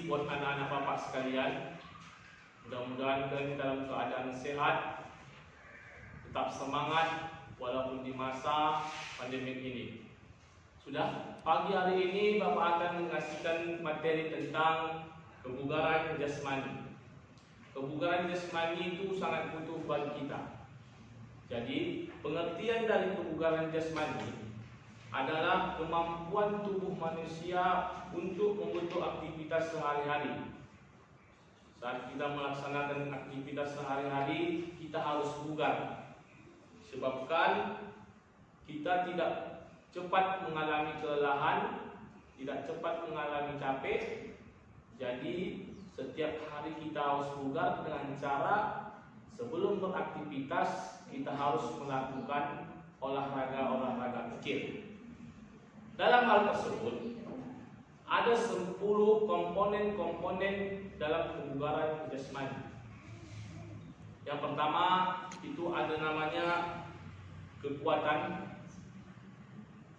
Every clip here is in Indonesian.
buat anak-anak bapak sekalian. Mudah-mudahan kalian dalam keadaan sehat, tetap semangat walaupun di masa pandemi ini. Sudah, pagi hari ini bapak akan mengasihkan materi tentang kebugaran jasmani. Kebugaran jasmani itu sangat butuh bagi kita. Jadi, pengertian dari kebugaran jasmani adalah kemampuan tubuh manusia untuk membentuk aktivitas sehari-hari. Saat kita melaksanakan aktivitas sehari-hari, kita harus bugar. Sebabkan kita tidak cepat mengalami kelelahan, tidak cepat mengalami capek. Jadi, setiap hari kita harus bugar dengan cara sebelum beraktivitas kita harus melakukan olahraga kecil. Dalam hal tersebut, ada 10 komponen dalam kebugaran jasmani. Yang pertama, itu ada namanya kekuatan.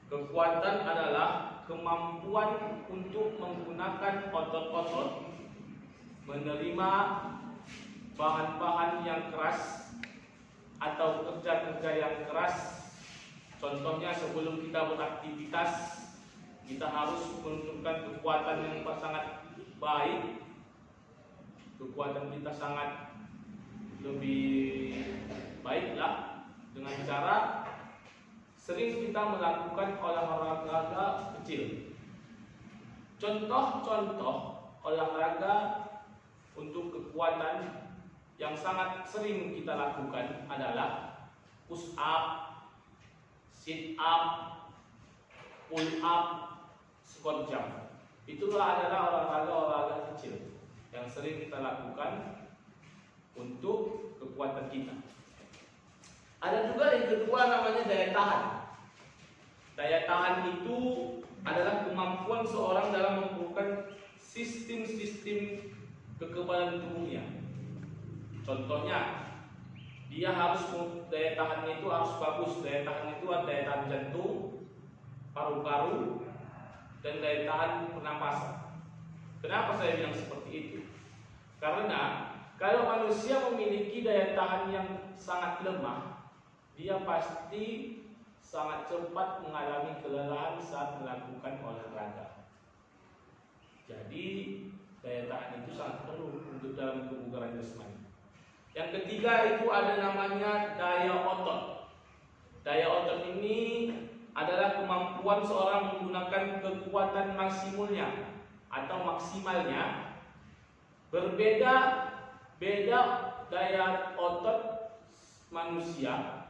Kekuatan adalah kemampuan untuk menggunakan otot-otot, menerima bahan-bahan yang keras atau kerja-kerja yang keras. Contohnya, sebelum kita beraktivitas, kita harus menunjukkan kekuatan yang sangat baik. Kekuatan kita sangat lebih baiklah dengan cara sering kita melakukan olahraga kecil. Contoh-contoh olahraga untuk kekuatan yang sangat sering kita lakukan adalah push up, sit up, pull up, squat jump. Itulah adalah olahraga kecil yang sering kita lakukan untuk kekuatan kita. Ada juga yang kedua namanya daya tahan. Daya tahan itu adalah kemampuan seorang dalam memperlukan sistem-sistem kekebalan tubuhnya. Contohnya, dia harus daya tahannya itu harus bagus. Daya tahan itu ada daya tahan jantung, paru-paru, dan daya tahan pernapasan. Kenapa saya bilang seperti itu? Karena kalau manusia memiliki daya tahan yang sangat lemah, dia pasti sangat cepat mengalami kelelahan saat melakukan olahraga. Jadi daya tahan itu sangat perlu untuk dalam kebugaran jasmani. Yang ketiga itu ada namanya daya otot. Daya otot ini adalah kemampuan seorang menggunakan kekuatan maksimalnya. Berbeda daya otot manusia.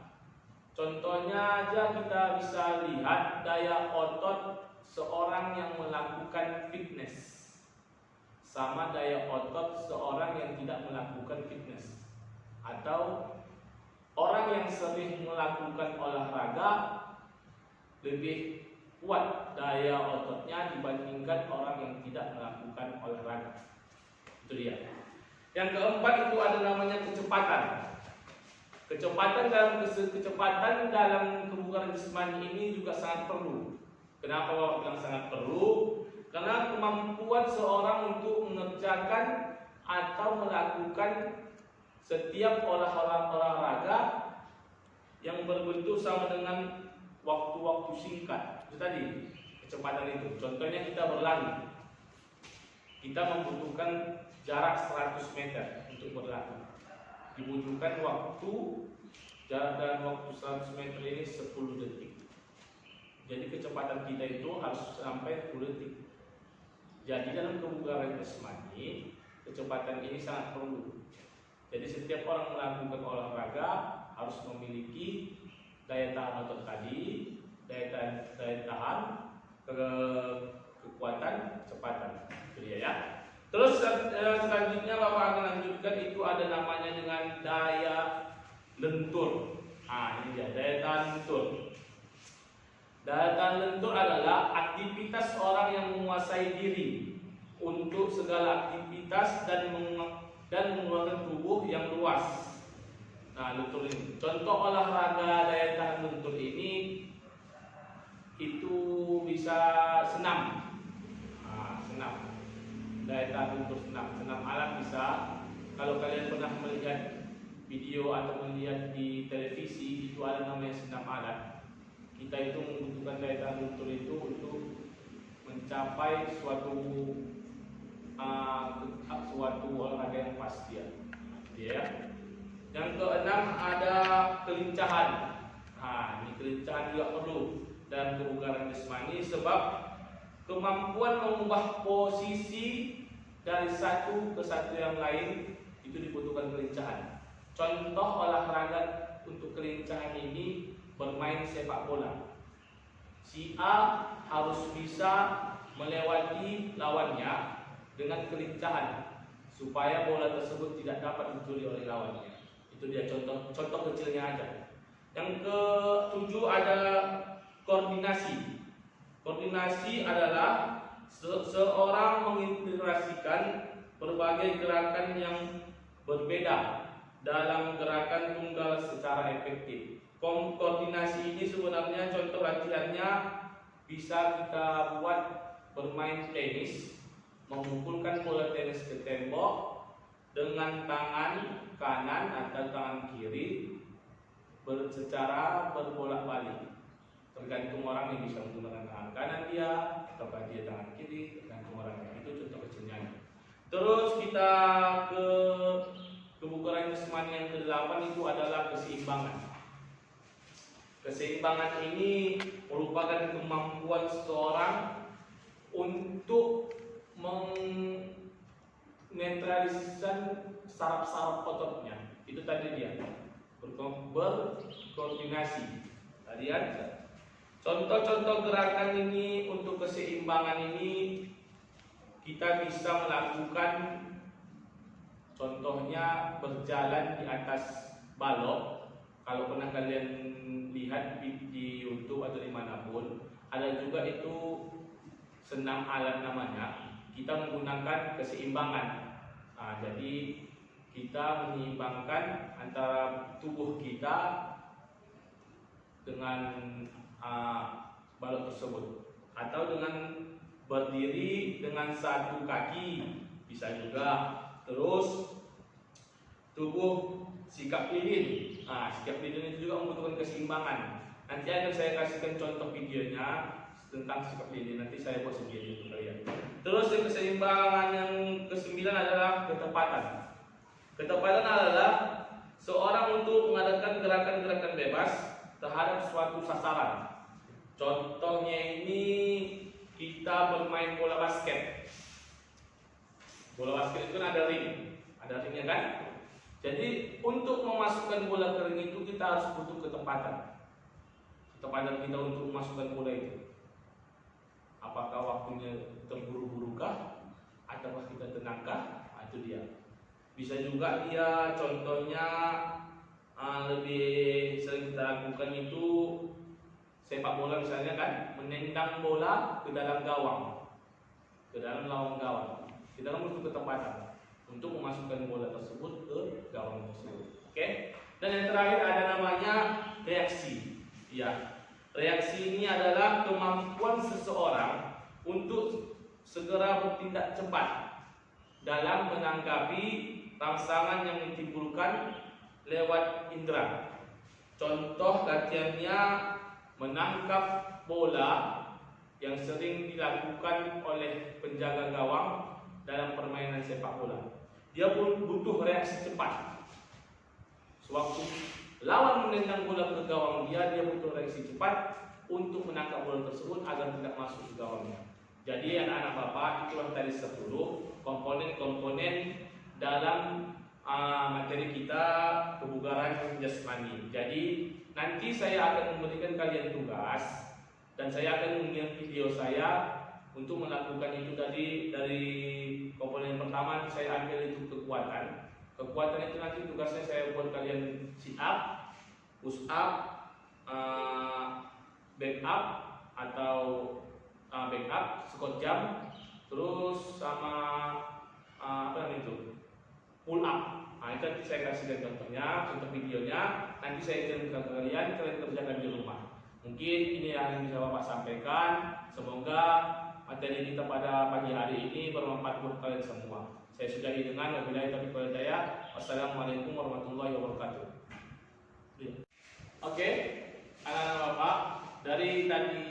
Contohnya aja kita bisa lihat daya otot seorang yang melakukan fitness sama daya otot seorang yang tidak melakukan fitness. Atau orang yang sering melakukan olahraga lebih kuat daya ototnya dibandingkan orang yang tidak melakukan olahraga. Itu dia. Yang keempat itu ada namanya kecepatan. Kecepatan dalam kebugaran jasmani ini juga sangat perlu. Kenapa Bapak bilang sangat perlu? Karena kemampuan seorang untuk mengerjakan atau melakukan setiap olahraga yang berbentuk sama dengan waktu-waktu singkat. Itu tadi kecepatan itu. Contohnya kita berlari. Kita membutuhkan jarak 100 meter untuk berlari. Dibutuhkan jarak dalam waktu 100 meter ini 10 detik. Jadi kecepatan kita itu harus sampai 10 detik. Jadi dalam kebugaran jasmani, kecepatan ini sangat perlu. Jadi setiap orang melakukan olahraga harus memiliki daya tahan otot tadi, daya tahan, kekuatan, kecepatan. Itu dia ya. Terus selanjutnya Bapak akan lanjutkan itu ada namanya dengan daya lentur. Ini dia daya tahan lentur. Daya tahan lentur adalah aktivitas orang yang menguasai diri untuk segala aktivitas dan mengeluarkan tubuh yang luas. Nah, lentur ini. Contoh olahraga daya tahan lentur ini itu bisa senam. Senam. Daya tahan untuk senam alat bisa. Kalau kalian pernah melihat video atau melihat di televisi, itu ada namanya senam alat. Kita itu membutuhkan daya tahan luntur itu untuk mencapai suatu olahraga yang pasti ya. Yang keenam ada kelincahan. Ini kelincahan juga perlu dalam kebugaran jasmani, sebab kemampuan mengubah posisi dari satu ke satu yang lain itu dibutuhkan kelincahan. Contoh olahraga untuk kelincahan ini bermain sepak bola. Si A harus bisa melewati lawannya dengan kelincahan supaya bola tersebut tidak dapat dicuri oleh lawannya. Itu dia contoh kecilnya aja. Yang ketujuh ada koordinasi. Koordinasi adalah seorang mengintegrasikan berbagai gerakan yang berbeda dalam gerakan tunggal secara efektif. Koordinasi ini sebenarnya contoh latihannya bisa kita buat bermain tenis, memukulkan bola tenis ke tembok dengan tangan kanan atau tangan kiri secara berbolak-balik. Tergantung orang yang bisa menggunakan tangan kanan dia atau dia tangan kiri, tergantung orangnya. Itu contoh kecilnya. Terus kita ke kebugaran jasmani yang ke-8 itu adalah keseimbangan. Keseimbangan ini merupakan kemampuan seseorang untuk menetralisir saraf-saraf ototnya. Itu tadi dia berkoordinasi. Tadi ada contoh-contoh gerakan ini. Untuk keseimbangan ini kita bisa melakukan, contohnya berjalan di atas balok. Kalau pernah kalian lihat di YouTube atau dimanapun, ada juga itu senam alat namanya. Kita menggunakan keseimbangan. Jadi kita menyeimbangkan antara tubuh kita dengan balok tersebut, atau dengan berdiri dengan satu kaki bisa juga. Terus tubuh sikap lilin. Sikap lilin itu juga membutuhkan keseimbangan. Nanti akan saya kasihkan contoh videonya tentang sikap lilin. Nanti saya buat sendiri untuk kalian. Terus yang keseimbangan yang ke-9 adalah ketepatan. Ketepatan adalah seorang untuk mengadakan gerakan-gerakan bebas terhadap suatu sasaran. Contohnya ini kita bermain bola basket. Bola basket itu kan ada ringnya kan? Jadi untuk memasukkan bola ke ring itu kita harus butuh ketepatan. Ketepatan kita untuk memasukkan bola itu. Apakah waktunya terburu-burukah atau kita tenangkah? Itu dia. Bisa juga dia contohnya lebih sering kita lakukan itu sepak bola misalnya kan, menendang bola ke dalam gawang, ke dalam lawan gawang. Kita kan butuh ketepatan untuk memasukkan bola tersebut ke gawang tersebut. Oke? Dan yang terakhir ada namanya reaksi. Ya. Reaksi ini adalah kemampuan seseorang untuk segera bertindak cepat dalam menanggapi rangsangan yang ditimbulkan lewat indera. Contoh latihannya menangkap bola yang sering dilakukan oleh penjaga gawang dalam permainan sepak bola. Dia pun butuh reaksi cepat. Sewaktu lawan menendang bola ke gawang dia butuh reaksi cepat untuk menangkap bola tersebut agar tidak masuk ke gawangnya. Jadi anak-anak Bapak, itulah tadi 10 komponen-komponen dalam materi kita kebugaran jasmani. Jadi nanti saya akan memberikan kalian tugas dan saya akan mengirim video saya untuk melakukan itu tadi. Dari komponen pertama saya ambil itu kekuatan. Kekuatan itu nanti tugasnya saya buat kalian sit up, push up, back up atau back up, squat jump, terus sama apa namanya itu, pull up. Itu nanti saya kasihkan contohnya, contoh videonya. Nanti saya kirim ke kalian kerjakan di rumah. Mungkin ini yang bisa Bapak sampaikan. Semoga materi kita pada pagi hari ini bermanfaat buat kalian semua. Saya sudahi dengan wabillahi taufiq wal hidayah. Wassalamualaikum warahmatullahi wabarakatuh. Oke, anak-anak Bapak, dari tadi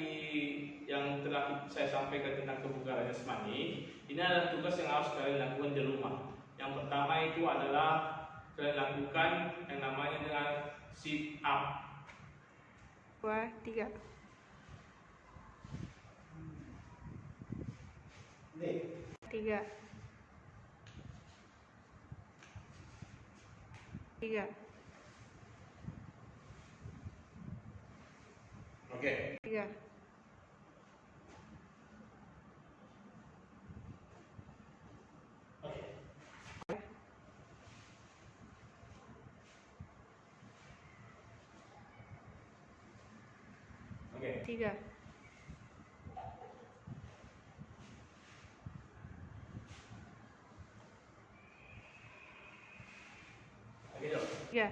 yang telah saya sampaikan tentang kebugaran jasmani, ini adalah tugas yang harus kalian lakukan di rumah. Yang pertama itu adalah kalian lakukan yang namanya dengan sit up. 2, 3. Tiga. Oke. 3. Oke. 3. Oke, Dok. 3.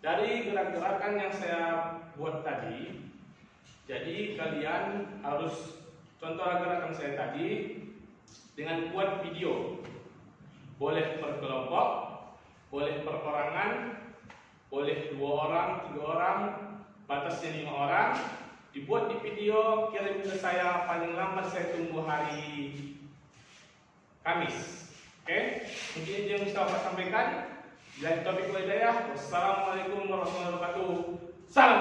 Dari gerak-gerakan yang saya buat tadi, jadi kalian harus contoh gerakan saya tadi dengan buat video. Boleh per kelompok, boleh perorangan, boleh 2 orang, 3 orang, batasnya 5 orang. Dibuat di video, kirim ke saya, paling lambat saya tunggu hari Kamis. Oke, mungkin itu yang bisa saya sampaikan. Bila taufiq wal hidayah. Wassalamualaikum warahmatullahi wabarakatuh. Salam.